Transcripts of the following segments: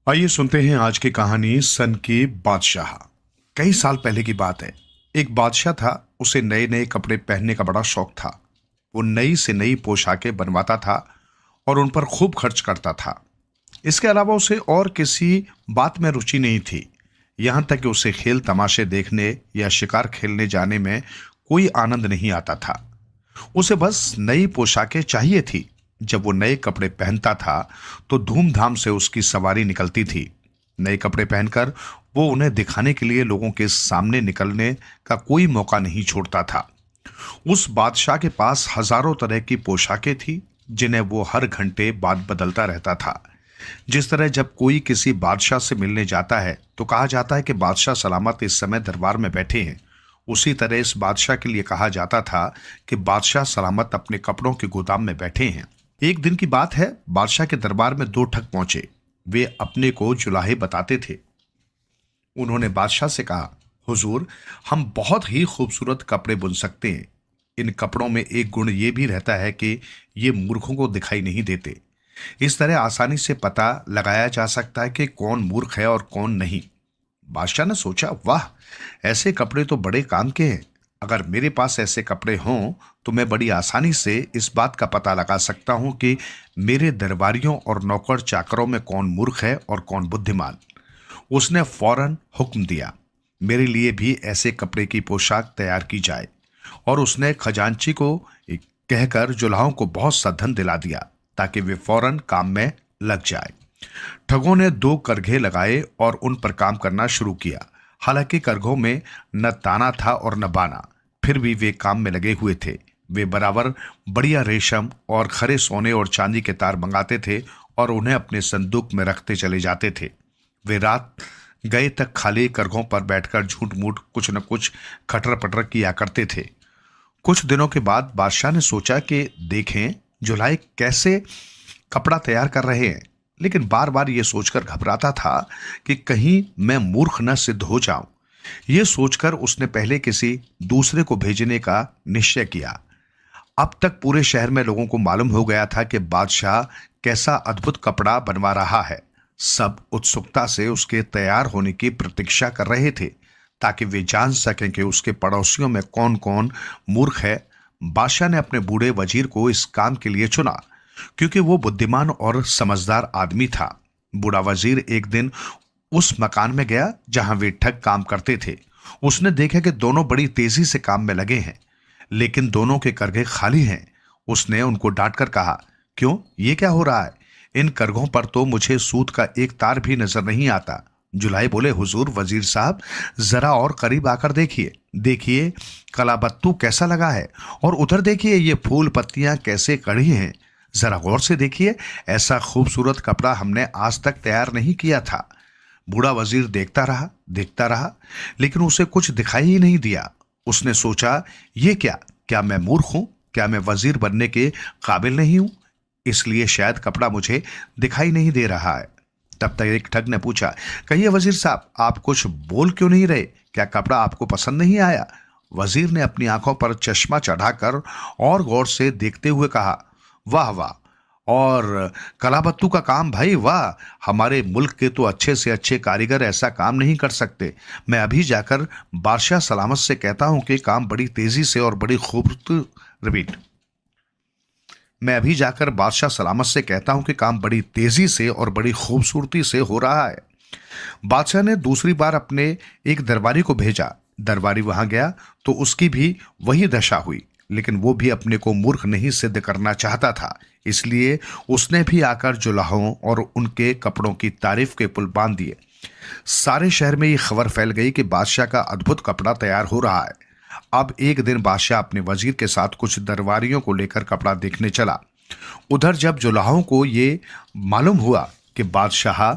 आइए सुनते हैं आज की कहानी सन की बादशाह। कई साल पहले की बात है। एक बादशाह था। उसे नए नए कपड़े पहनने का बड़ा शौक था। वो नई से नई पोशाकें बनवाता था और उन पर खूब खर्च करता था। इसके अलावा उसे और किसी बात में रुचि नहीं थी। यहाँ तक कि उसे खेल तमाशे देखने या शिकार खेलने जाने में कोई आनंद नहीं आता था। उसे बस नई पोशाकें चाहिए थी। जब वो नए कपड़े पहनता था तो धूमधाम से उसकी सवारी निकलती थी। नए कपड़े पहनकर वो उन्हें दिखाने के लिए लोगों के सामने निकलने का कोई मौका नहीं छोड़ता था। उस बादशाह के पास हजारों तरह की पोशाकें थी जिन्हें वो हर घंटे बाद बदलता रहता था। जिस तरह जब कोई किसी बादशाह से मिलने जाता है तो कहा जाता है कि बादशाह सलामत इस समय दरबार में बैठे हैं, उसी तरह इस बादशाह के लिए कहा जाता था कि बादशाह सलामत अपने कपड़ों के गोदाम में बैठे हैं। एक दिन की बात है, बादशाह के दरबार में दो ठग पहुंचे। वे अपने को जुलाहे बताते थे। उन्होंने बादशाह से कहा, हुजूर, हम बहुत ही खूबसूरत कपड़े बुन सकते हैं। इन कपड़ों में एक गुण ये भी रहता है कि ये मूर्खों को दिखाई नहीं देते। इस तरह आसानी से पता लगाया जा सकता है कि कौन मूर्ख है और कौन नहीं। बादशाह ने सोचा, वाह, ऐसे कपड़े तो बड़े काम के हैं। अगर मेरे पास ऐसे कपड़े हों तो मैं बड़ी आसानी से इस बात का पता लगा सकता हूं कि मेरे दरबारियों और नौकर चाकरों में कौन मूर्ख है और कौन बुद्धिमान। उसने फौरन हुक्म दिया, मेरे लिए भी ऐसे कपड़े की पोशाक तैयार की जाए। और उसने खजांची को कहकर जुलाहों को बहुत सा धन दिला दिया ताकि वे फौरन काम में लग जाए। ठगों ने दो करघे लगाए और उन पर काम करना शुरू किया। हालांकि करघों में न ताना था और न बाना, फिर भी वे काम में लगे हुए थे। वे बराबर बढ़िया रेशम और खरे सोने और चांदी के तार मंगाते थे और उन्हें अपने संदूक में रखते चले जाते थे। वे रात गए तक खाली करघों पर बैठकर झूठ मूठ कुछ न कुछ खटर पटर किया करते थे। कुछ दिनों के बाद बादशाह ने सोचा कि देखें जुलाई कैसे कपड़ा तैयार कर रहे हैं, लेकिन बार बार यह सोचकर घबराता था कि कहीं मैं मूर्ख न सिद्ध हो जाऊं। यह सोचकर उसने पहले किसी दूसरे को भेजने का निश्चय किया। अब तक पूरे शहर में लोगों को मालूम हो गया था कि बादशाह कैसा अद्भुत कपड़ा बनवा रहा है। सब उत्सुकता से उसके तैयार होने की प्रतीक्षा कर रहे थे ताकि वे जान सकें कि उसके पड़ोसियों में कौन कौन मूर्ख है। बादशाह ने अपने बूढ़े वजीर को इस काम के लिए चुना क्योंकि वो बुद्धिमान और समझदार आदमी था। बूढ़ा वजीर एक दिन उस मकान में गया जहां वे ठग काम करते थे। उसने देखा कि दोनों बड़ी तेजी से काम में लगे हैं, लेकिन दोनों के करघे खाली हैं। उसने उनको डांट कर कहा, क्यों, ये क्या हो रहा है? इन करघों पर तो मुझे सूत का एक तार भी नजर नहीं आता। जुलाई बोले, हुजूर वजीर साहब, जरा और करीब आकर देखिए। देखिए कलाबत्तू कैसा लगा है, और उधर देखिए ये फूल पत्तियां कैसे कड़ी हैं। जरा गौर से देखिए, ऐसा खूबसूरत कपड़ा हमने आज तक तैयार नहीं किया था। बूढ़ा वजीर देखता रहा, लेकिन उसे कुछ दिखाई ही नहीं दिया। उसने सोचा, ये क्या, क्या मैं मूर्ख हूं? क्या मैं वजीर बनने के काबिल नहीं हूं? इसलिए शायद कपड़ा मुझे दिखाई नहीं दे रहा है। तब तक एक ठग ने पूछा, कहिए वजीर साहब, आप कुछ बोल क्यों नहीं रहे? क्या कपड़ा आपको पसंद नहीं आया? वजीर ने अपनी आंखों पर चश्मा चढ़ाकर और गौर से देखते हुए कहा, वाह वाह, और कलाबत्तू का काम, भाई वाह। हमारे मुल्क के तो अच्छे से अच्छे कारीगर ऐसा काम नहीं कर सकते। मैं अभी जाकर बादशाह सलामत से कहता हूं कि काम बड़ी तेजी से और बड़ी खूबसूरत रिपीट मैं अभी जाकर बादशाह सलामत से कहता हूं कि काम बड़ी तेजी से और बड़ी खूबसूरती से हो रहा है। बादशाह ने दूसरी बार अपने एक दरबारी को भेजा। दरबारी वहां गया तो उसकी भी वही दशा हुई, लेकिन वो भी अपने को मूर्ख नहीं सिद्ध करना चाहता था। इसलिए उसने भी आकर जुलाहों और उनके कपड़ों की तारीफ के पुल बांध दिए। सारे शहर में ये खबर फैल गई कि बादशाह का अद्भुत कपड़ा तैयार हो रहा है। अब एक दिन बादशाह अपने वजीर के साथ कुछ दरबारियों को लेकर कपड़ा देखने चला। उधर जब जुलाहों को ये मालूम हुआ कि बादशाह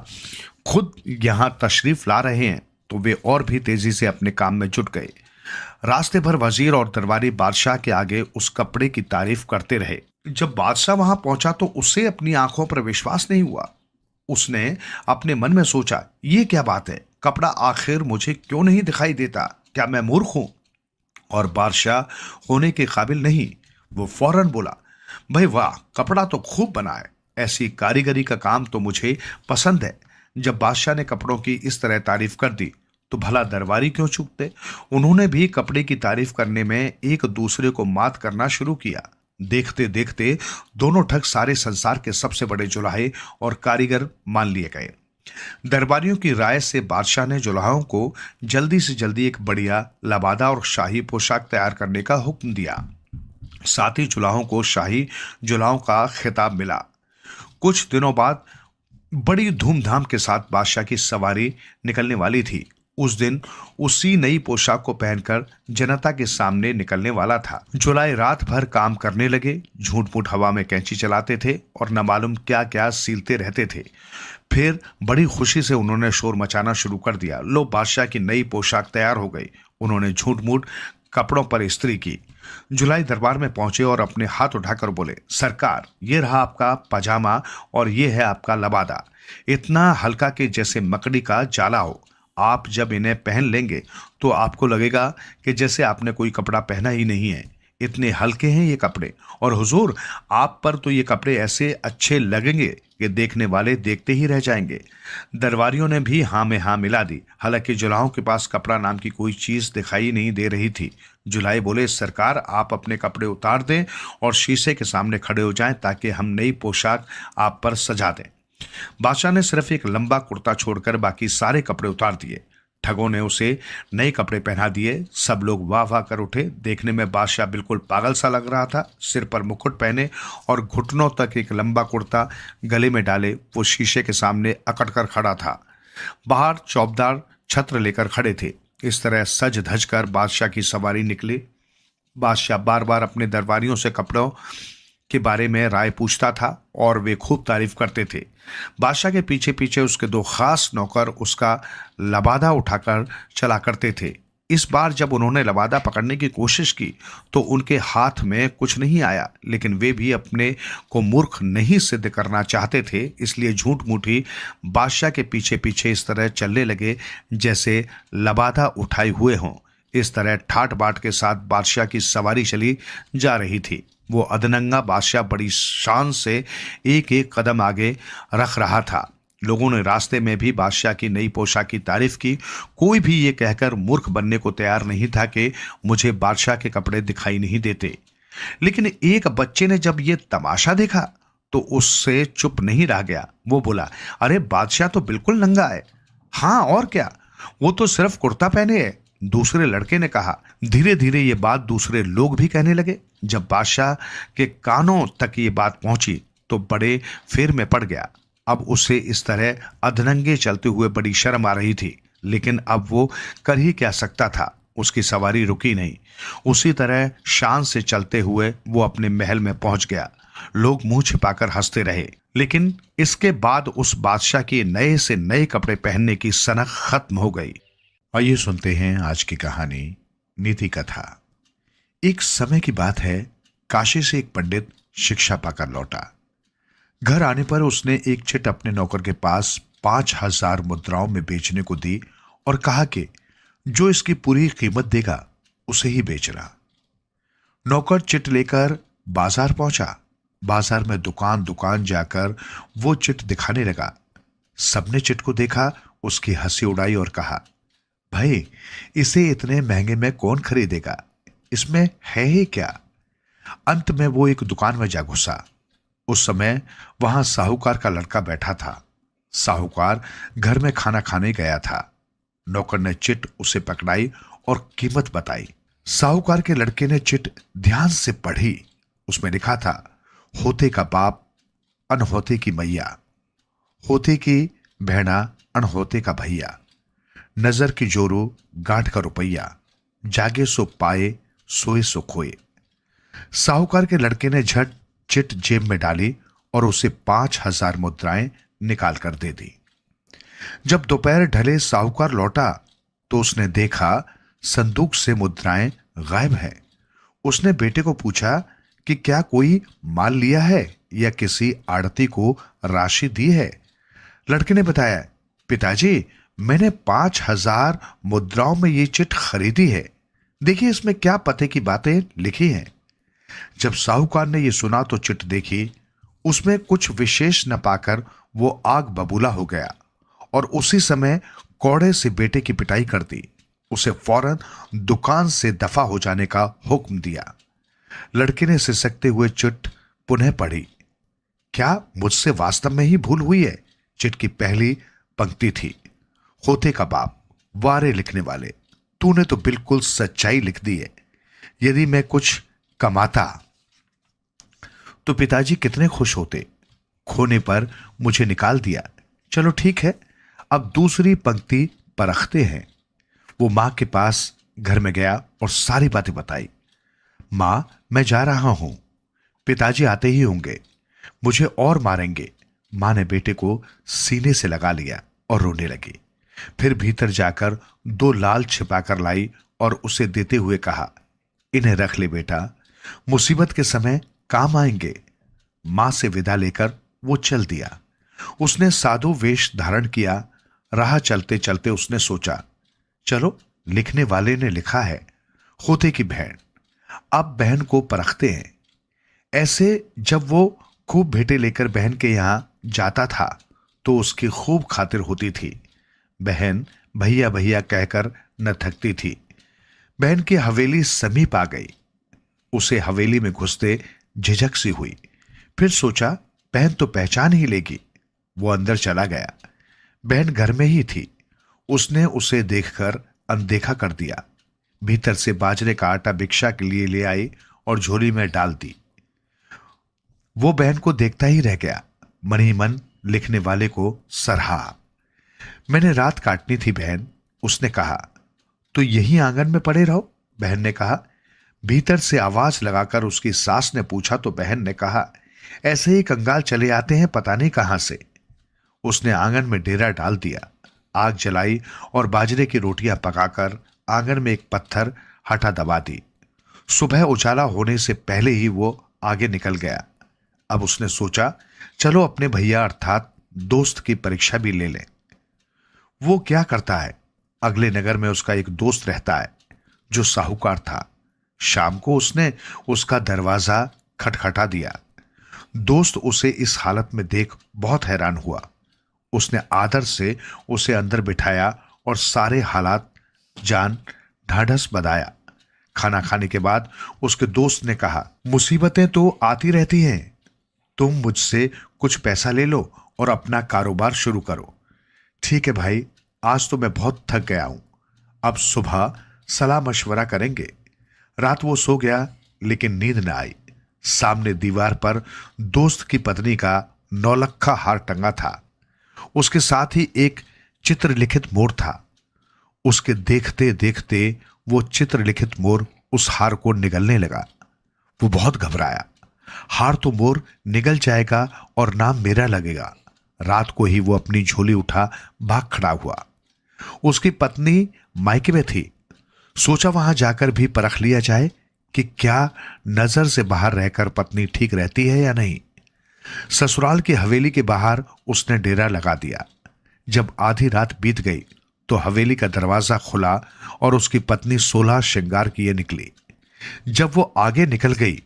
खुद यहां तशरीफ ला रहे हैं तो वे और भी तेजी से अपने काम में जुट गए। रास्ते भर वजीर और दरबारी बादशाह के आगे उस कपड़े की तारीफ करते रहे। जब बादशाह वहां पहुंचा तो उसे अपनी आंखों पर विश्वास नहीं हुआ। उसने अपने मन में सोचा, ये क्या बात है, कपड़ा आखिर मुझे क्यों नहीं दिखाई देता? क्या मैं मूर्ख हूं और बादशाह होने के काबिल नहीं? वो फौरन बोला, भाई वाह, कपड़ा तो खूब बना है। ऐसी कारीगरी का काम तो मुझे पसंद है। जब बादशाह ने कपड़ों की इस तरह तारीफ कर दी तो भला दरबारी क्यों चूकते। उन्होंने भी कपड़े की तारीफ करने में एक दूसरे को मात करना शुरू किया। देखते देखते दोनों ठग सारे संसार के सबसे बड़े जुलाहे और कारीगर मान लिए गए। दरबारियों की राय से बादशाह ने जुलाहों को जल्दी से जल्दी एक बढ़िया लबादा और शाही पोशाक तैयार करने का हुक्म दिया। साथ ही जुलाहों को शाही जुलाहों का खिताब मिला। कुछ दिनों बाद बड़ी धूमधाम के साथ बादशाह की सवारी निकलने वाली थी। उस दिन उसी नई पोशाक को पहनकर जनता के सामने निकलने वाला था। जुलाहे रात भर काम करने लगे, झूठ मूठ हवा में कैंची चलाते थे और न मालूम क्या क्या सीलते रहते थे। फिर बड़ी खुशी से उन्होंने शोर मचाना शुरू कर दिया। लो, बादशाह की नई पोशाक तैयार हो गई। उन्होंने झूठ मूठ कपड़ों पर इस्त्री की। जुलाई दरबार में पहुंचे और अपने हाथ उठाकर बोले, सरकार, ये रहा आपका पजामा और ये है आपका लबादा। इतना हल्का कि जैसे मकड़ी का जाला हो। आप जब इन्हें पहन लेंगे तो आपको लगेगा कि जैसे आपने कोई कपड़ा पहना ही नहीं है। इतने हल्के हैं ये कपड़े, और हुजूर, आप पर तो ये कपड़े ऐसे अच्छे लगेंगे कि देखने वाले देखते ही रह जाएंगे। दरबारियों ने भी हाँ में हाँ मिला दी। हालांकि जुलाहों के पास कपड़ा नाम की कोई चीज दिखाई नहीं दे रही थी। जुलाहे बोले, सरकार, आप अपने कपड़े उतार दें और शीशे के सामने खड़े हो जाएं ताकि हम नई पोशाक आप पर सजा दें। बादशाह ने सिर्फ एक लंबा कुर्ता छोड़कर बाकी सारे कपड़े उतार दिए। ठगों ने उसे नए कपड़े पहना दिए। सब लोग वाह वाह कर उठे। देखने में बादशाह बिल्कुल पागल सा लग रहा था। सिर पर मुकुट पहने और घुटनों तक एक लंबा कुर्ता गले में डाले वो शीशे के सामने अकड़ कर खड़ा था। बाहर चौबदार छत्र लेकर खड़े थे। इस तरह सज धज कर बादशाह की सवारी निकली। बादशाह बार बार अपने दरबारियों से कपड़ों के बारे में राय पूछता था और वे खूब तारीफ करते थे। बादशाह के पीछे पीछे उसके दो खास नौकर उसका लबादा उठाकर चला करते थे। इस बार जब उन्होंने लबादा पकड़ने की कोशिश की तो उनके हाथ में कुछ नहीं आया, लेकिन वे भी अपने को मूर्ख नहीं सिद्ध करना चाहते थे, इसलिए झूठ मूठी बादशाह के पीछे पीछे इस तरह चलने लगे जैसे लबादा उठाए हुए हों। इस तरह ठाट बाट के साथ बादशाह की सवारी चली जा रही थी। वो अधनंगा बादशाह बड़ी शान से एक एक कदम आगे रख रहा था। लोगों ने रास्ते में भी बादशाह की नई पोशाक की तारीफ की। कोई भी ये कहकर मूर्ख बनने को तैयार नहीं था कि मुझे बादशाह के कपड़े दिखाई नहीं देते। लेकिन एक बच्चे ने जब ये तमाशा देखा तो उससे चुप नहीं रह गया। वो बोला, अरे बादशाह तो बिल्कुल नंगा है। हाँ और क्या, वो तो सिर्फ कुर्ता पहने है। दूसरे लड़के ने कहा। धीरे धीरे ये बात दूसरे लोग भी कहने लगे। जब बादशाह के कानों तक ये बात पहुंची तो बड़े फेर में पड़ गया। अब उसे इस तरह अधनंगे चलते हुए बड़ी शर्म आ रही थी, लेकिन अब वो कर ही क्या सकता था। उसकी सवारी रुकी नहीं। उसी तरह शान से चलते हुए वो अपने महल में पहुंच गया। लोग मुंह छिपाकर हंसते रहे, लेकिन इसके बाद उस बादशाह के नए से नए कपड़े पहनने की सनक खत्म हो गई। आइए सुनते हैं आज की कहानी, नीति कथा। एक समय की बात है, काशी से एक पंडित शिक्षा पाकर लौटा। घर आने पर उसने एक चिट अपने नौकर के पास 5,000 मुद्राओं में बेचने को दी और कहा कि जो इसकी पूरी कीमत देगा उसे ही बेचना। नौकर चिट लेकर बाजार पहुंचा। बाजार में दुकान दुकान जाकर वो चिट दिखाने लगा। सबने चिट को देखा, उसकी हंसी उड़ाई और कहा, भाई, इसे इतने महंगे में कौन खरीदेगा, इसमें है ही क्या। अंत में वो एक दुकान में जा घुसा। उस समय वहां साहूकार का लड़का बैठा था। साहूकार घर में खाना खाने गया था। नौकर ने चिट उसे पकड़ाई और कीमत बताई। साहूकार के लड़के ने चिट ध्यान से पढ़ी। उसमें लिखा था, होते का बाप, अनहोते की मैया, होते की भेड़ा, अनहोते का भैया, नजर की जोरू, गांठ का रुपया, जागे सो पाए, सोए सो खोए। साहूकार के लड़के ने झट चिट जेब में डाली और उसे 5,000 मुद्राएं निकाल कर दे दी। जब दोपहर ढले साहूकार लौटा तो उसने देखा संदूक से मुद्राएं गायब है। उसने बेटे को पूछा कि क्या कोई माल लिया है या किसी आड़ती को राशि दी है। लड़के ने बताया, पिताजी, मैंने 5,000 मुद्राओं में ये चिट खरीदी है। देखिए इसमें क्या पते की बातें लिखी हैं। जब साहूकार ने यह सुना तो चिट देखी। उसमें कुछ विशेष न पाकर वो आग बबूला हो गया और उसी समय कौड़े से बेटे की पिटाई कर दी। उसे फौरन दुकान से दफा हो जाने का हुक्म दिया। लड़के ने सिसकते हुए चिट पुनः पढ़ी। क्या मुझसे वास्तव में ही भूल हुई है? चिट की पहली पंक्ति थी, होते का बाप, वारे लिखने वाले, तूने तो बिल्कुल सच्चाई लिख दी है। यदि मैं कुछ कमाता तो पिताजी कितने खुश होते। खोने पर मुझे निकाल दिया। चलो ठीक है, अब दूसरी पंक्ति परखते हैं। वो मां के पास घर में गया और सारी बातें बताई। मां, मैं जा रहा हूं, पिताजी आते ही होंगे, मुझे और मारेंगे। मां ने बेटे को सीने से लगा लिया और रोने लगी। फिर भीतर जाकर 2 लाल छिपाकर लाई और उसे देते हुए कहा, इन्हें रख ले बेटा, मुसीबत के समय काम आएंगे। मां से विदा लेकर वो चल दिया। उसने साधु वेश धारण किया। राह चलते चलते उसने सोचा, चलो लिखने वाले ने लिखा है, होते की बहन, अब बहन को परखते हैं। ऐसे जब वो खूब भेंटे लेकर बहन के यहां जाता था तो उसकी खूब खातिर होती थी। बहन भैया भैया कहकर न थकती थी। बहन की हवेली समीप आ गई। उसे हवेली में घुसते झिझक सी हुई। फिर सोचा, बहन तो पहचान ही लेगी। वो अंदर चला गया। बहन घर में ही थी। उसने उसे देखकर अनदेखा कर दिया। भीतर से बाजरे का आटा भिक्षा के लिए ले आई और झोली में डाल दी। वो बहन को देखता ही रह गया। मन ही मन लिखने वाले को सराहा। मैंने रात काटनी थी बहन, उसने कहा। तो यही आंगन में पड़े रहो, बहन ने कहा। भीतर से आवाज लगाकर उसकी सास ने पूछा तो बहन ने कहा, ऐसे ही कंगाल चले आते हैं, पता नहीं कहां से। उसने आंगन में डेरा डाल दिया, आग जलाई और बाजरे की रोटियां पकाकर आंगन में एक पत्थर हटा दबा दी। सुबह उजाला होने से पहले ही वो आगे निकल गया। अब उसने सोचा, चलो अपने भैया अर्थात दोस्त की परीक्षा भी ले लें। वो क्या करता है, अगले नगर में उसका एक दोस्त रहता है जो साहूकार था। शाम को उसने उसका दरवाजा खटखटा दिया। दोस्त उसे इस हालत में देख बहुत हैरान हुआ। उसने आदर से उसे अंदर बिठाया और सारे हालात जान ढाढ़स बधाया। खाना खाने के बाद उसके दोस्त ने कहा, मुसीबतें तो आती रहती हैं, तुम मुझसे कुछ पैसा ले लो और अपना कारोबार शुरू करो। ठीक है भाई, आज तो मैं बहुत थक गया हूं, अब सुबह सलाह मशवरा करेंगे। रात वो सो गया लेकिन नींद न आई। सामने दीवार पर दोस्त की पत्नी का नौलखा हार टंगा था। उसके साथ ही एक चित्रलिखित मोर था। उसके देखते देखते वो चित्रलिखित मोर उस हार को निगलने लगा। वो बहुत घबराया। हार तो मोर निगल जाएगा और नाम मेरा लगेगा। रात को ही वो अपनी झोली उठा भाग खड़ा हुआ। उसकी पत्नी मायके में थी। सोचा वहां जाकर भी परख लिया जाए कि क्या नजर से बाहर रहकर पत्नी ठीक रहती है या नहीं। ससुराल की हवेली के बाहर उसने डेरा लगा दिया। जब आधी रात बीत गई तो हवेली का दरवाजा खुला और उसकी पत्नी 16 श्रृंगार किए निकली। जब वो आगे निकल गई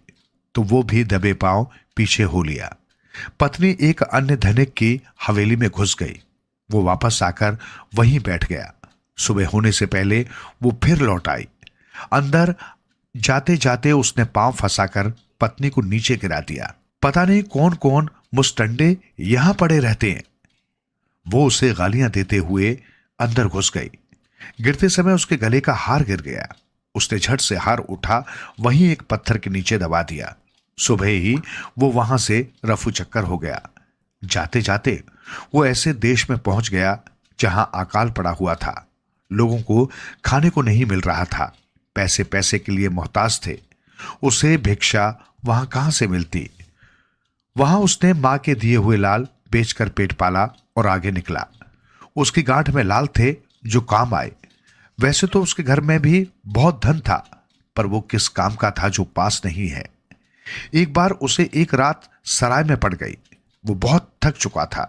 तो वो भी दबे पांव पीछे हो लिया। पत्नी एक अन्य धनिक की हवेली में घुस गई। वो वापस आकर वहीं बैठ गया। सुबह होने से पहले वो फिर लौट आई। अंदर जाते जाते उसने पांव फंसाकर पत्नी को नीचे गिरा दिया। पता नहीं कौन कौन मुस्टंडे यहां पड़े रहते हैं। वो उसे गालियां देते हुए अंदर घुस गई। गिरते समय उसके गले का हार गिर गया। उसने झट से हार उठा वहीं एक पत्थर के नीचे दबा दिया। सुबह ही वो वहां से रफू चक्कर हो गया। जाते जाते वो ऐसे देश में पहुंच गया जहां अकाल पड़ा हुआ था। लोगों को खाने को नहीं मिल रहा था। पैसे पैसे के लिए मोहताज थे। उसे भिक्षा वहां कहां से मिलती। वहां उसने मां के दिए हुए लाल बेचकर पेट पाला और आगे निकला। उसकी गांठ में लाल थे जो काम आए। वैसे तो उसके घर में भी बहुत धन था, पर वो किस काम का था जो पास नहीं है। एक बार उसे एक रात सराय में पड़ गई। वो बहुत थक चुका था।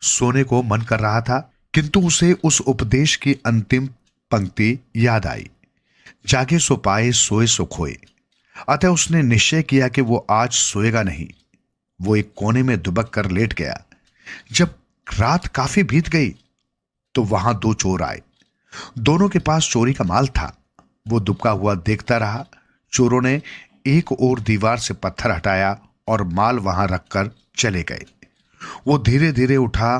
सोने को मन कर रहा था, किंतु उसे उस उपदेश की अंतिम पंक्ति याद आई, जागे सो पाए सोए सो खोए। अतः उसने निश्चय किया कि वो आज सोएगा नहीं। वो एक कोने में दुबक कर लेट गया। जब रात काफी बीत गई तो वहां दो चोर आए। दोनों के पास चोरी का माल था। वो दुबका हुआ देखता रहा। चोरों ने एक और दीवार से पत्थर हटाया और माल वहां रखकर चले गए। वो धीरे धीरे उठा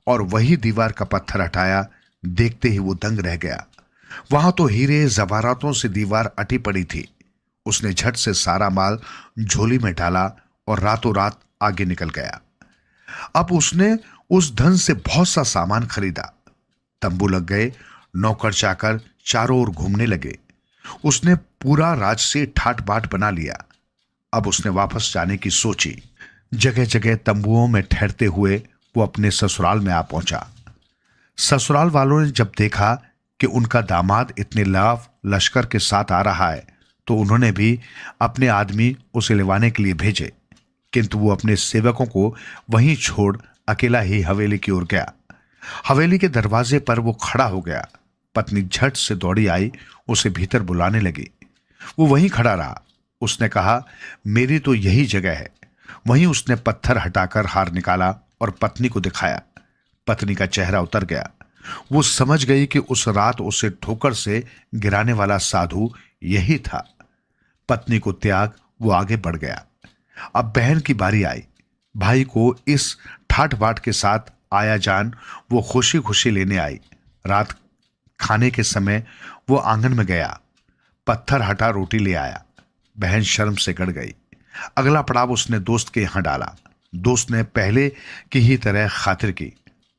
और वही दीवार का पत्थर हटाया। देखते ही वो दंग रह गया। वहां तो हीरे जवाहरातों से दीवार अटी पड़ी थी। उसने झट से सारा माल झोली में डाला और रातों रात आगे निकल गया। अब उसने उस धन से बहुत सा सामान खरीदा। तंबू लग गए। नौकर चाकर चारों ओर घूमने लगे। उसने पूरा राजसी ठाट बाट बना लिया। अब उसने वापस जाने की सोची। जगह जगह तंबुओं में ठहरते हुए वो अपने ससुराल में आ पहुंचा। ससुराल वालों ने जब देखा कि उनका दामाद इतने लाभ लश्कर के साथ आ रहा है तो उन्होंने भी अपने आदमी उसे लेवाने के लिए भेजे, किंतु वो अपने सेवकों को वहीं छोड़ अकेला ही हवेली की ओर गया। हवेली के दरवाजे पर वो खड़ा हो गया। पत्नी झट से दौड़ी आई, उसे भीतर बुलाने लगी। वो वहीं खड़ा रहा। उसने कहा, मेरी तो यही जगह है। वहीं उसने पत्थर हटाकर हार निकाला और पत्नी को दिखाया। पत्नी का चेहरा उतर गया। वो समझ गई कि उस रात उसे ठोकर से गिराने वाला साधु यही था। पत्नी को त्याग वो आगे बढ़ गया। अब बहन की बारी आई। भाई को इस ठाट बाट के साथ आया जान वो खुशी खुशी लेने आई। रात खाने के समय वो आंगन में गया, पत्थर हटा रोटी ले आया। बहन शर्म से गड़ गई। अगला पड़ाव उसने दोस्त के यहां डाला। दोस्त ने पहले की ही तरह खातिर की।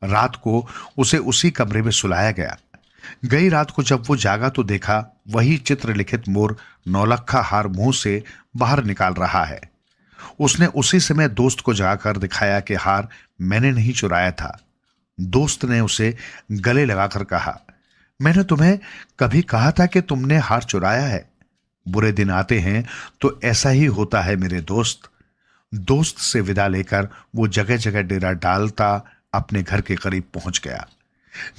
रात को उसे उसी कमरे में सुलाया गया। गई रात को जब वो जागा तो देखा वही चित्र लिखित मोर नौलखा हार मुंह से बाहर निकाल रहा है। उसने उसी समय दोस्त को जगाकर दिखाया कि हार मैंने नहीं चुराया था। दोस्त ने उसे गले लगाकर कहा, मैंने तुम्हें कभी कहा था कि तुमने हार चुराया है? बुरे दिन आते हैं तो ऐसा ही होता है मेरे दोस्त। दोस्त से विदा लेकर वो जगह जगह डेरा डालता अपने घर के करीब पहुंच गया।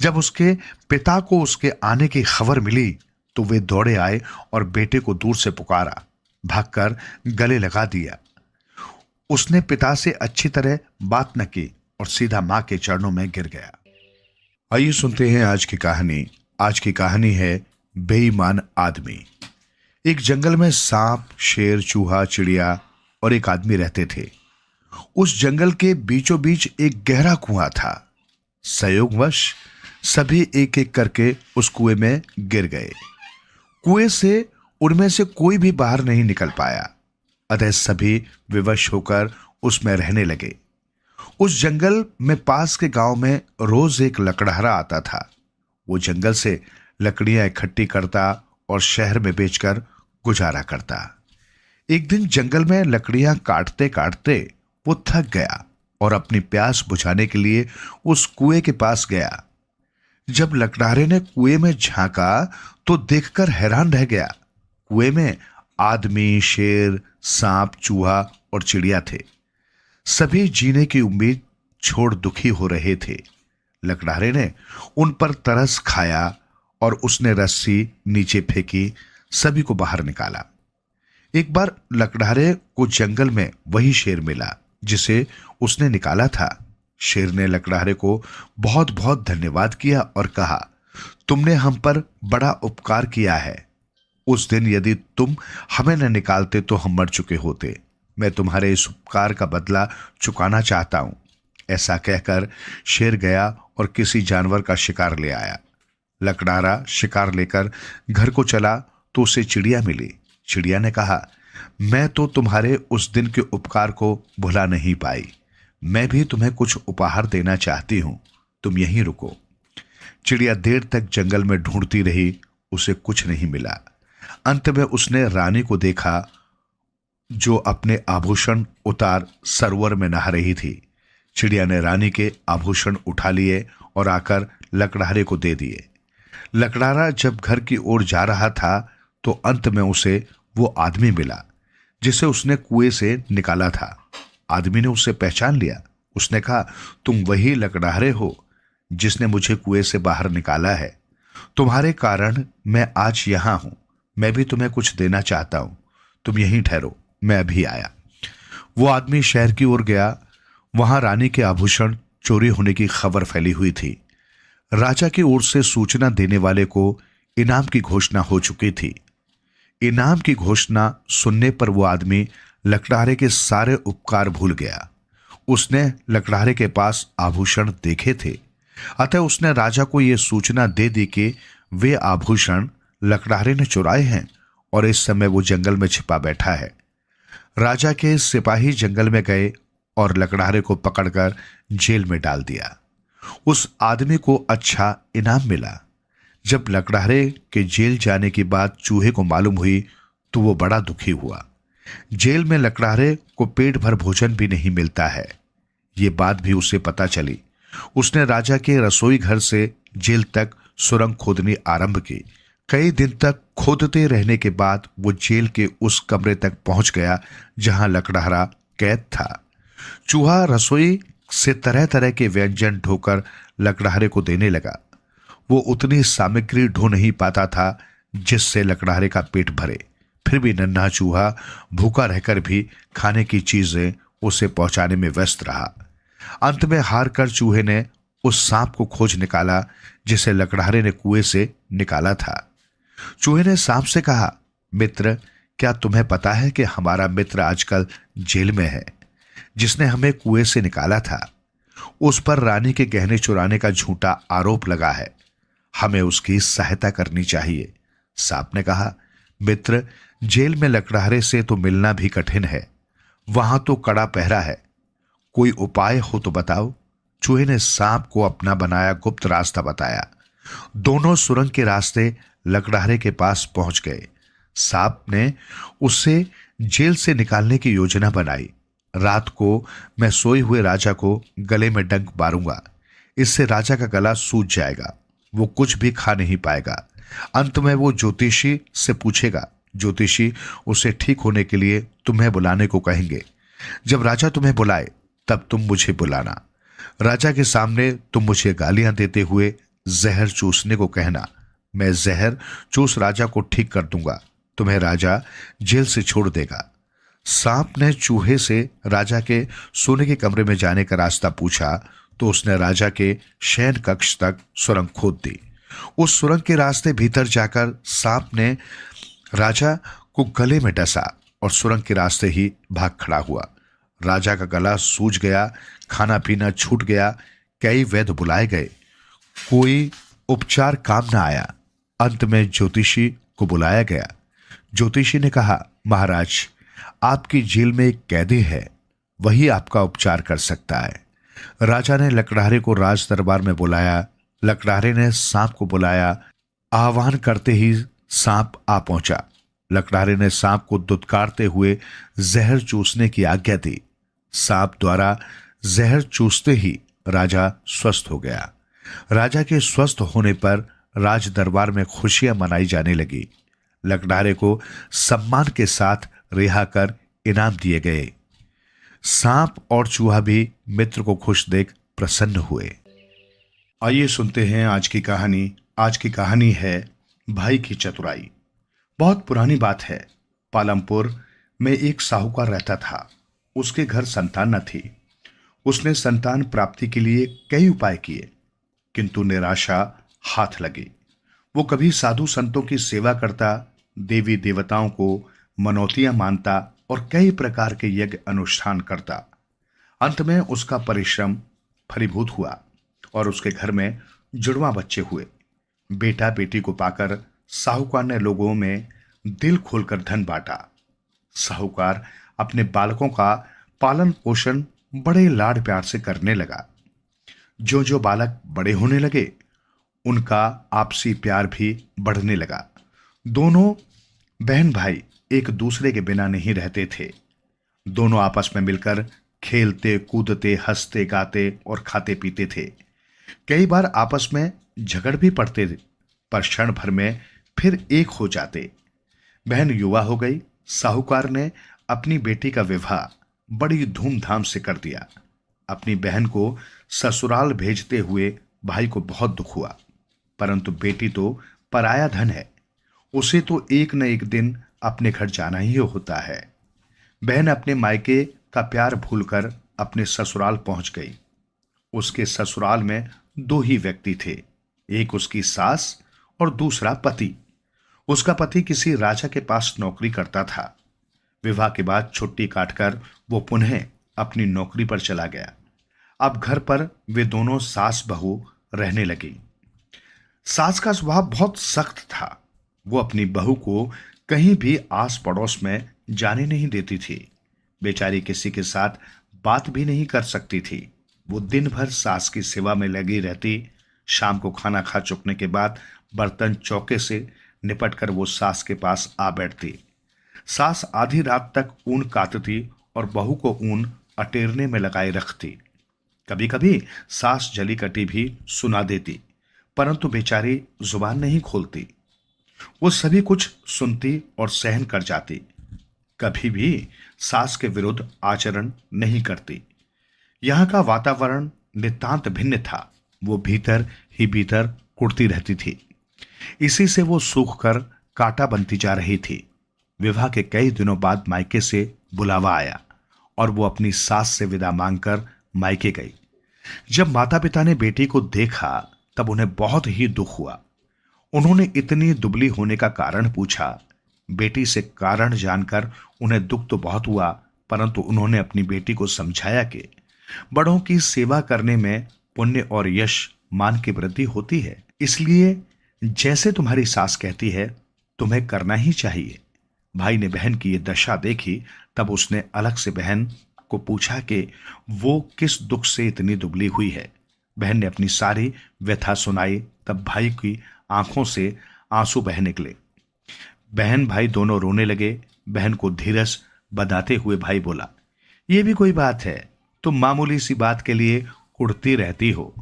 जब उसके पिता को उसके आने की खबर मिली तो वे दौड़े आए और बेटे को दूर से पुकारा, भागकर गले लगा दिया। उसने पिता से अच्छी तरह बात न की और सीधा मां के चरणों में गिर गया। आइए सुनते हैं आज की कहानी। आज की कहानी है बेईमान आदमी। एक जंगल में सांप, शेर, चूहा, चिड़िया और एक आदमी रहते थे। उस जंगल के बीचों बीच एक गहरा कुआं था। संयोगवश सभी एक एक करके उस कुएं में गिर गए। कुएं से उनमें से कोई भी बाहर नहीं निकल पाया। अतः सभी विवश होकर उसमें रहने लगे। उस जंगल में पास के गांव में रोज एक लकड़हारा आता था। वो जंगल से लकड़ियां इकट्ठी करता और शहर में बेचकर गुजारा करता। एक दिन जंगल में लकड़ियां काटते काटते वो थक गया और अपनी प्यास बुझाने के लिए उस कुएं के पास गया। जब लकड़हारे ने कुएं में झांका तो देखकर हैरान रह गया। कुएं में आदमी, शेर, सांप, चूहा और चिड़िया थे। सभी जीने की उम्मीद छोड़ दुखी हो रहे थे। लकड़हारे ने उन पर तरस खाया और उसने रस्सी नीचे फेंकी, सभी को बाहर निकाला। एक बार लकड़हारे को जंगल में वही शेर मिला जिसे उसने निकाला था। शेर ने लकड़हारे को बहुत बहुत धन्यवाद किया और कहा, तुमने हम पर बड़ा उपकार किया है। उस दिन यदि तुम हमें न निकालते तो हम मर चुके होते। मैं तुम्हारे इस उपकार का बदला चुकाना चाहता हूं। ऐसा कहकर शेर गया और किसी जानवर का शिकार ले आया। लकड़हारा शिकार लेकर घर को चला तो उसे चिड़िया मिली। चिड़िया ने कहा, मैं तो तुम्हारे उस दिन के उपकार को भुला नहीं पाई। मैं भी तुम्हें कुछ उपहार देना चाहती हूं, तुम यहीं रुको। चिड़िया देर तक जंगल में ढूंढती रही, उसे कुछ नहीं मिला। अंत में उसने रानी को देखा जो अपने आभूषण उतार सरोवर में नहा रही थी। चिड़िया ने रानी के आभूषण उठा लिए और आकर लकड़हारे को दे दिए। लकड़हारा जब घर की ओर जा रहा था तो अंत में उसे वो आदमी मिला जिसे उसने कुएं से निकाला था। आदमी ने उसे पहचान लिया। उसने कहा, तुम वही लकड़हारे हो जिसने मुझे कुएं से बाहर निकाला है। तुम्हारे कारण मैं आज यहां हूं। मैं भी तुम्हें कुछ देना चाहता हूं, तुम यहीं ठहरो, मैं अभी आया। वो आदमी शहर की ओर गया। वहां रानी के आभूषण चोरी होने की खबर फैली हुई थी। राजा की ओर से सूचना देने वाले को इनाम की घोषणा हो चुकी थी। इनाम की घोषणा सुनने पर वो आदमी लकड़हारे के सारे उपकार भूल गया। उसने लकड़हारे के पास आभूषण देखे थे, अतः उसने राजा को यह सूचना दे दी कि वे आभूषण लकड़हारे ने चुराए हैं और इस समय वो जंगल में छिपा बैठा है। राजा के सिपाही जंगल में गए और लकड़हारे को पकड़कर जेल में डाल दिया। उस आदमी को अच्छा इनाम मिला। जब लकड़हारे के जेल जाने की बात चूहे को मालूम हुई तो वो बड़ा दुखी हुआ। जेल में लकड़हारे को पेट भर भोजन भी नहीं मिलता है, ये बात भी उसे पता चली। उसने राजा के रसोई घर से जेल तक सुरंग खोदनी आरंभ की। कई दिन तक खोदते रहने के बाद वो जेल के उस कमरे तक पहुंच गया जहां लकड़हारा कैद था। चूहा रसोई से तरह तरह के व्यंजन ढोकर लकड़हारे को देने लगा। वो उतनी सामग्री ढो नहीं पाता था जिससे लकड़हारे का पेट भरे, फिर भी नन्हा चूहा भूखा रहकर भी खाने की चीजें उसे पहुंचाने में व्यस्त रहा। अंत में हार कर चूहे ने उस सांप को खोज निकाला जिसे लकड़हारे ने कुएं से निकाला था। चूहे ने सांप से कहा, मित्र, क्या तुम्हें पता है कि हमारा मित्र आजकल जेल में है, जिसने हमें कुएं से निकाला था? उस पर रानी के गहने चुराने का झूठा आरोप लगा है। हमें उसकी सहायता करनी चाहिए। सांप ने कहा, मित्र, जेल में लकड़हारे से तो मिलना भी कठिन है, वहां तो कड़ा पहरा है। कोई उपाय हो तो बताओ। चूहे ने सांप को अपना बनाया गुप्त रास्ता बताया। दोनों सुरंग के रास्ते लकड़हारे के पास पहुंच गए। सांप ने उससे जेल से निकालने की योजना बनाई। रात को मैं सोए हुए राजा को गले में डंक मारूंगा, इससे राजा का गला सूज जाएगा, वो कुछ भी खा नहीं पाएगा। अंत में वो ज्योतिषी से पूछेगा, ज्योतिषी उसे ठीक होने के लिए तुम्हें बुलाने को कहेंगे। जब राजा तुम्हें बुलाए तब तुम मुझे बुलाना। राजा के सामने तुम मुझे गालियां देते हुए जहर चूसने को कहना। मैं जहर चूस राजा को ठीक कर दूंगा, तुम्हें राजा जेल से छोड़ देगा। सांप ने चूहे से राजा के सोने के कमरे में जाने का रास्ता पूछा तो उसने राजा के शयन कक्ष तक सुरंग खोद दी। उस सुरंग के रास्ते भीतर जाकर सांप ने राजा को गले में डसा और सुरंग के रास्ते ही भाग खड़ा हुआ। राजा का गला सूज गया, खाना पीना छूट गया, कई वैद्य बुलाए गए, कोई उपचार काम न आया। अंत में ज्योतिषी को बुलाया गया। ज्योतिषी ने कहा, महाराज, आपकी जेल में एक कैदी है, वही आपका उपचार कर सकता है। राजा ने लकड़हारे को राज दरबार में बुलाया। लकड़हारे ने सांप को बुलाया। आह्वान करते ही सांप आ पहुंचा। लकड़हारे ने सांप को दुत्कारते हुए जहर चूसने की आज्ञा दी। सांप द्वारा जहर चूसते ही राजा स्वस्थ हो गया। राजा के स्वस्थ होने पर राज दरबार में खुशियां मनाई जाने लगी। लकड़हारे को सम्मान के साथ रिहा कर इनाम दिए गए। सांप और चूहा भी मित्र को खुश देख प्रसन्न हुए। आइए सुनते हैं आज की कहानी। आज की कहानी है भाई की चतुराई। बहुत पुरानी बात है। पालमपुर में एक साहूकार रहता था। उसके घर संतान न थी। उसने संतान प्राप्ति के लिए कई उपाय किए, किंतु निराशा हाथ लगी। वो कभी साधु संतों की सेवा करता, देवी देवताओं को मनौतियां मानता और कई प्रकार के यज्ञ अनुष्ठान करता। अंत में उसका परिश्रम फलीभूत हुआ और उसके घर में जुड़वा बच्चे हुए। बेटा बेटी को पाकर साहूकार ने लोगों में दिल खोलकर धन बांटा। साहूकार अपने बालकों का पालन पोषण बड़े लाड प्यार से करने लगा। जो जो बालक बड़े होने लगे, उनका आपसी प्यार भी बढ़ने लगा। दोनों बहन भाई एक दूसरे के बिना नहीं रहते थे। दोनों आपस में मिलकर खेलते कूदते, हंसते गाते और खाते पीते थे। कई बार आपस में झगड़ भी पड़ते थे, पर क्षण भर में फिर एक हो जाते। बहन युवा हो गई। साहूकार ने अपनी बेटी का विवाह बड़ी धूमधाम से कर दिया। अपनी बहन को ससुराल भेजते हुए भाई को बहुत दुख हुआ, परंतु बेटी तो पराया धन है, उसे तो एक न एक दिन अपने घर जाना ही होता है। बहन अपने मायके का प्यार भूलकर अपने ससुराल पहुंच गई। उसके ससुराल में दो ही व्यक्ति थे, एक उसकी सास और दूसरा पति। उसका पति किसी राजा के पास नौकरी करता था। विवाह के बाद छुट्टी काटकर वो पुनः अपनी नौकरी पर चला गया। अब घर पर वे दोनों सास बहू रहने लगी। सास का स्वभाव बहुत सख्त था। वो अपनी बहू को कहीं भी आस पड़ोस में जाने नहीं देती थी। बेचारी किसी के साथ बात भी नहीं कर सकती थी। वो दिन भर सास की सेवा में लगी रहती। शाम को खाना खा चुकने के बाद बर्तन चौके से निपट कर वो सास के पास आ बैठती। सास आधी रात तक ऊन काटती और बहू को ऊन अटेरने में लगाए रखती। कभी कभी सास जली कटी भी सुना देती, परंतु बेचारी जुबान नहीं खोलती। वो सभी कुछ सुनती और सहन कर जाती। कभी भी सास के विरुद्ध आचरण नहीं करती। यहाँ का वातावरण नितांत भिन्न था। वो भीतर ही भीतर कुढ़ती रहती थी। इसी से वो सूख कर कांटा बनती जा रही थी। विवाह के कई दिनों बाद मायके से बुलावा आया और वो अपनी सास से विदा मांगकर मायके गई। जब माता पिता ने बेटी को देखा तब उन्हें बहुत ही दुख हुआ। उन्होंने इतनी दुबली होने का कारण पूछा। बेटी से कारण जानकर उन्हें दुख तो बहुत हुआ, परंतु उन्होंने अपनी बेटी को समझाया कि बड़ों की सेवा करने में पुण्य और यश मान की वृद्धि होती है, इसलिए जैसे तुम्हारी सास कहती है तुम्हें करना ही चाहिए। भाई ने बहन की ये दशा देखी तब उसने अलग से बहन को पूछा कि वो किस दुख से इतनी दुबली हुई है। बहन ने अपनी सारी व्यथा सुनाई। तब भाई की आंखों से आंसू बह निकले। बहन भाई दोनों रोने लगे। बहन को धीरज बंधाते हुए भाई बोला, ये भी कोई बात है? तुम मामूली सी बात के लिए कुढ़ती रहती हो।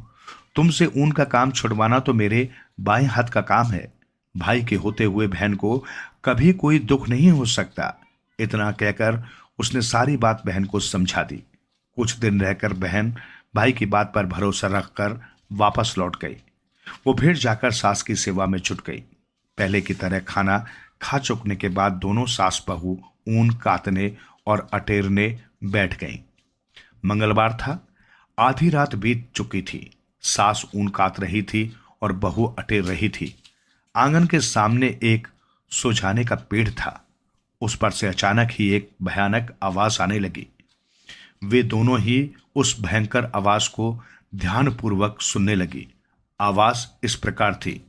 तुमसे ऊन का काम छुड़वाना तो मेरे बाएं हाथ का काम है। भाई के होते हुए बहन को कभी कोई दुख नहीं हो सकता। इतना कहकर उसने सारी बात बहन को समझा दी। कुछ दिन रहकर बहन भाई की बात पर भरोसा रखकर वापस लौट गई। वो फिर जाकर सास की सेवा में जुट गई। पहले की तरह खाना खा चुकने के बाद दोनों सास बहू ऊन काटने और अटेरने बैठ गईं। मंगलवार था। आधी रात बीत चुकी थी। सास ऊन काट रही थी और बहू अटेर रही थी। आंगन के सामने एक सुझाने का पेड़ था। उस पर से अचानक ही एक भयानक आवाज आने लगी। वे दोनों ही उस भयंकर आवाज को ध्यानपूर्वक सुनने लगी। आवाज इस प्रकार थी,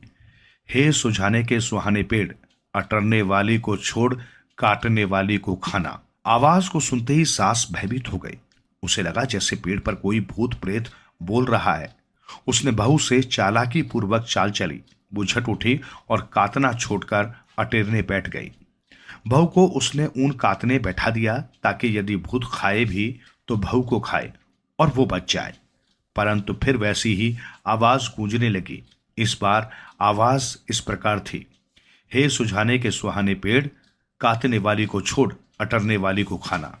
हे सुझाने के सुहाने पेड़, अटरने वाली को छोड़ काटने वाली को खाना। आवाज को सुनते ही सास भयभीत हो गई। उसे लगा जैसे पेड़ पर कोई भूत प्रेत बोल रहा है। उसने बहू से चालाकी पूर्वक चाल चली। वो झट उठी और काटना छोड़कर अटेरने बैठ गई। बहू को उसने ऊन काटने बैठा दिया ताकि यदि भूत खाए भी तो बहू को खाए और वो बच जाए। परंतु फिर वैसी ही आवाज गूंजने लगी। इस बार आवाज इस प्रकार थी, हे सुझाने के सुहाने पेड़, काटने वाली को छोड़ अटरने वाली को खाना।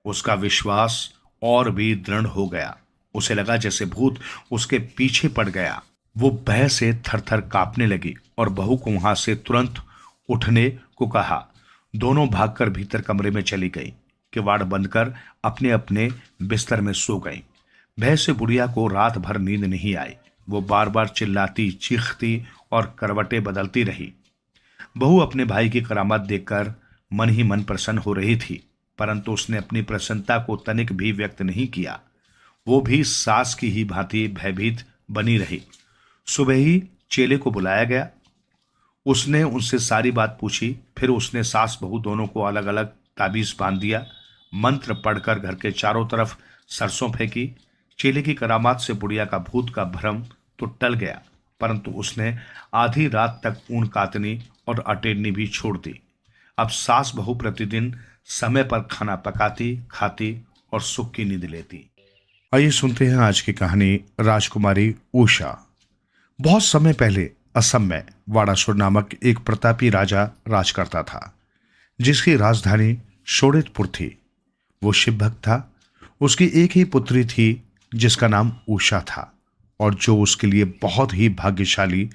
उसका विश्वास और भी दृढ़ हो गया। उसे लगा जैसे भूत उसके पीछे पड़ गया। वो भय से थरथर कांपने लगी और बहू को वहां से तुरंत उठने को कहा। दोनों भागकर भीतर कमरे में चली गई। किवाड़ बंद कर अपने अपने बिस्तर में सो गई। भय से बुढ़िया को रात भर नींद नहीं आई। वो बार बार चिल्लाती, चीखती और करवटें बदलती रही। बहू अपने भाई की करामात देखकर मन ही मन प्रसन्न हो रही थी, परंतु उसने अपनी प्रसन्नता को तनिक भी व्यक्त नहीं किया। वो भी सास की ही भांति भयभीत बनी रही। सुबह ही चेले को बुलाया गया। उसने उनसे सारी बात पूछी। फिर उसने सास बहू दोनों को अलग अलग ताबीज बांध दिया। मंत्र पढ़कर घर के चारों तरफ सरसों फेंकी। चेले की करामात से बुढ़िया का भूत का भ्रम तो टल गया, परंतु उसने आधी रात तक ऊन काटनी और अटेरनी भी छोड़ दी। अब सास बहू प्रतिदिन समय पर खाना पकाती, खाती और सुख की नींद लेती। आइए सुनते हैं आज की कहानी राजकुमारी उषा। बहुत समय पहले असम में वाड़ासुर नामक एक प्रतापी राजा राज करता था, जिसकी राजधानी शोणितपुर थी। वो शिव भक्त था। उसकी एक ही पुत्री थी जिसका नाम उषा था और जो उसके लिए बहुत ही भाग्यशाली